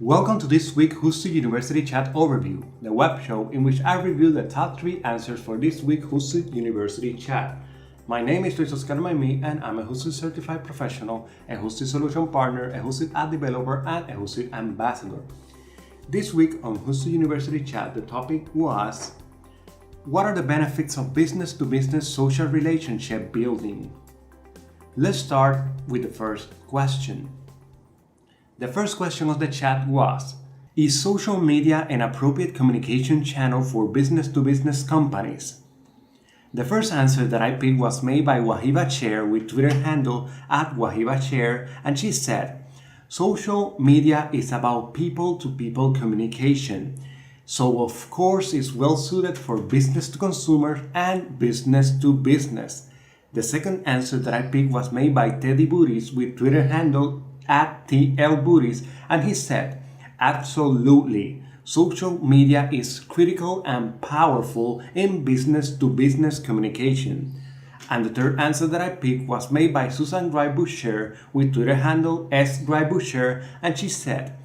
Welcome to this week's HOOTSUITE University Chat Overview, the web show in which I review the top 3 answers for this week's HOOTSUITE University Chat. My name is Luis Oscar Maimi and I'm a HOOTSUITE certified professional, a HOOTSUITE solution partner, a HOOTSUITE app developer, and a HOOTSUITE ambassador. This week on HOOTSUITE University Chat, the topic was: what are the benefits of business-to-business social relationship building? Let's start with the first question. The first question of the chat was: is social media an appropriate communication channel for business-to-business companies? The first answer that I picked was made by Wahiba Chair with Twitter handle @WahibaChair, and she said, social media is about people-to-people communication. So of course it's well suited for business to consumer and business to business. The second answer that I picked was made by Teddy Booties with Twitter handle @TLBooties, and he said, absolutely, social media is critical and powerful in business to business communication. And the third answer that I picked was made by Susan Gray-Boucher with Twitter handle @SGray-Boucher, and she said,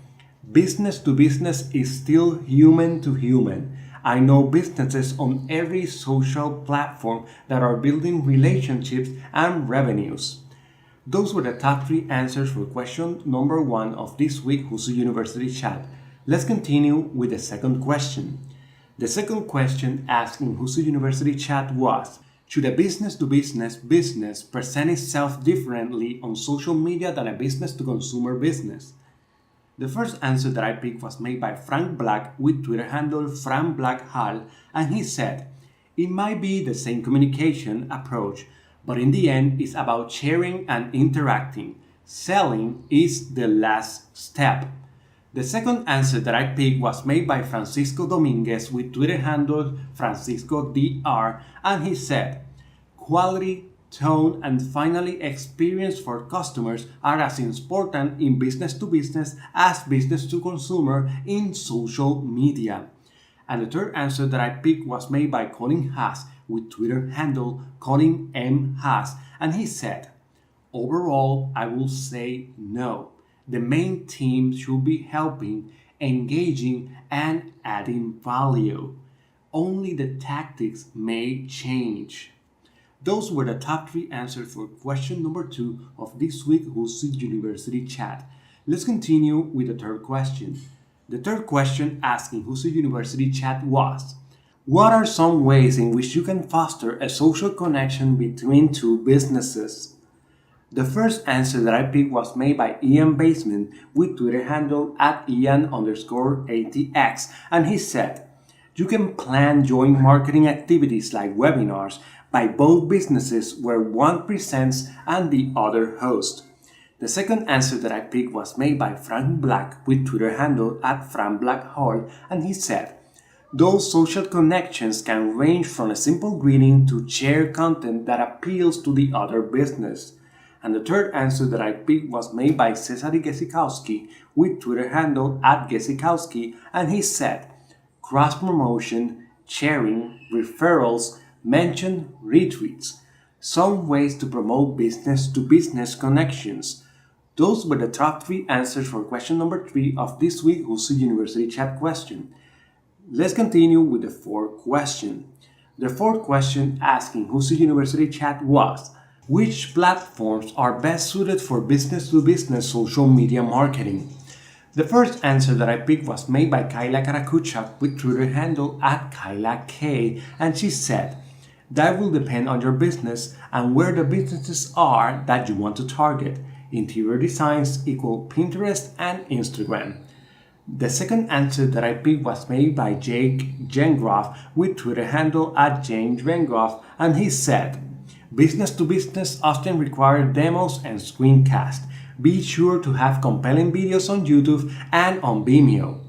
business to business is still human to human. I know businesses on every social platform that are building relationships and revenues. Those were the top 3 answers for question number 1 of this week's HOOTSUITE University Chat. Let's continue with the second question. The second question asked in HOOTSUITE University Chat was: should a business-to-business business present itself differently on social media than a business-to-consumer business? The first answer that I picked was made by Frank Black with Twitter handle FrankBlackHall, and he said, it might be the same communication approach, but in the end it's about sharing and interacting. Selling is the last step. The second answer that I picked was made by Francisco Dominguez with Twitter handle FranciscoDR, and he said, quality, tone, and finally experience for customers are as important in business to business as business to consumer in social media. And the third answer that I picked was made by Colin Haas with Twitter handle Colin M. Haas, and he said, overall, I will say no. The main theme should be helping, engaging, and adding value. Only the tactics may change. Those were the top 3 answers for question number 2 of this week's HOOTSUITE University Chat. Let's continue with the third question. The third question asked in HOOTSUITE University Chat was: what are some ways in which you can foster a social connection between two businesses? The first answer that I picked was made by Ian Basement with Twitter handle @Ian_ATX, and he said, you can plan joint marketing activities like webinars by both businesses where one presents and the other hosts. The second answer that I picked was made by Frank Black with Twitter handle @FrankBlackHall, and he said, those social connections can range from a simple greeting to share content that appeals to the other business. And the third answer that I picked was made by Cesary Gesikowski with Twitter handle @Gesikowski, and he said, cross-promotion, sharing, referrals, mention, retweets. Some ways to promote business-to-business connections. Those were the top 3 answers for question number 3 of this week's HOOTSUITE University Chat question. Let's continue with the fourth question. The fourth question asked in HOOTSUITE University Chat was: which platforms are best suited for business-to-business social media marketing? The first answer that I picked was made by Kyla Karakuchak with Twitter handle @KylaK, and she said, that will depend on your business and where the businesses are that you want to target. Interior designs equal Pinterest and Instagram. The second answer that I picked was made by Jake Gengroff with Twitter handle @JameGengroff, and he said, business to business often require demos and screencasts. Be sure to have compelling videos on YouTube and on Vimeo.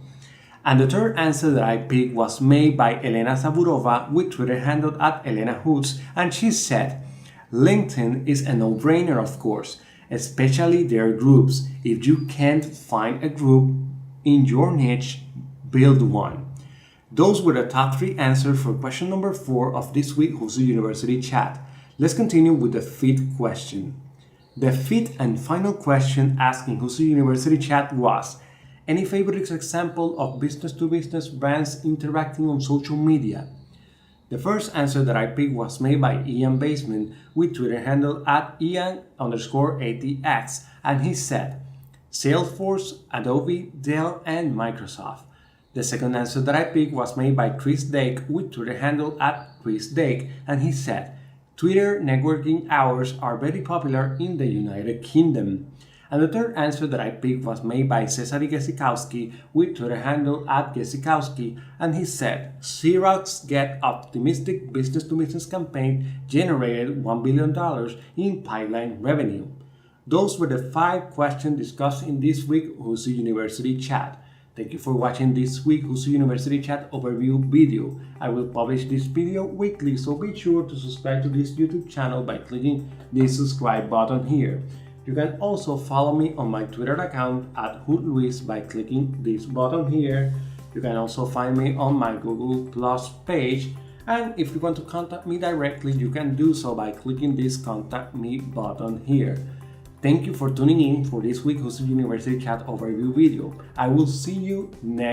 And the third answer that I picked was made by Elena Zaburova with Twitter handle @ElenaHoots, and she said, LinkedIn is a no-brainer, of course, especially their groups. If you can't find a group in your niche, build one. Those were the top 3 answers for question number 4 of this week's HOOTSUITE University Chat. Let's continue with the 5th question. The 5th and final question asked in HOOTSUITE University Chat was: Any favorite example of business-to-business brands interacting on social media? The first answer that I picked was made by Ian Baseman with Twitter handle at Ian_ATX, and he said, Salesforce, Adobe, Dell, and Microsoft. The second answer that I picked was made by Chris Dake with Twitter handle at Chris Dake, and he said, Twitter networking hours are very popular in the United Kingdom. And the third answer that I picked was made by Cesare Gesikowski with Twitter handle at Gesikowski, and he said, Xerox Get Optimistic business-to-business campaign generated $1 billion in pipeline revenue. Those were the 5 questions discussed in this week's HOOTSUITE University chat. Thank you for watching this week's HOOTSUITE University chat overview video. I will publish this video weekly, so be sure to subscribe to this YouTube channel by clicking the subscribe button here. You can also follow me on my Twitter account at HootLuis by clicking this button here. You can also find me on my Google Plus page, and if you want to contact me directly, you can do so by clicking this contact me button here. Thank you for tuning in for this week's HOOTSUITE University chat overview video. I will see you next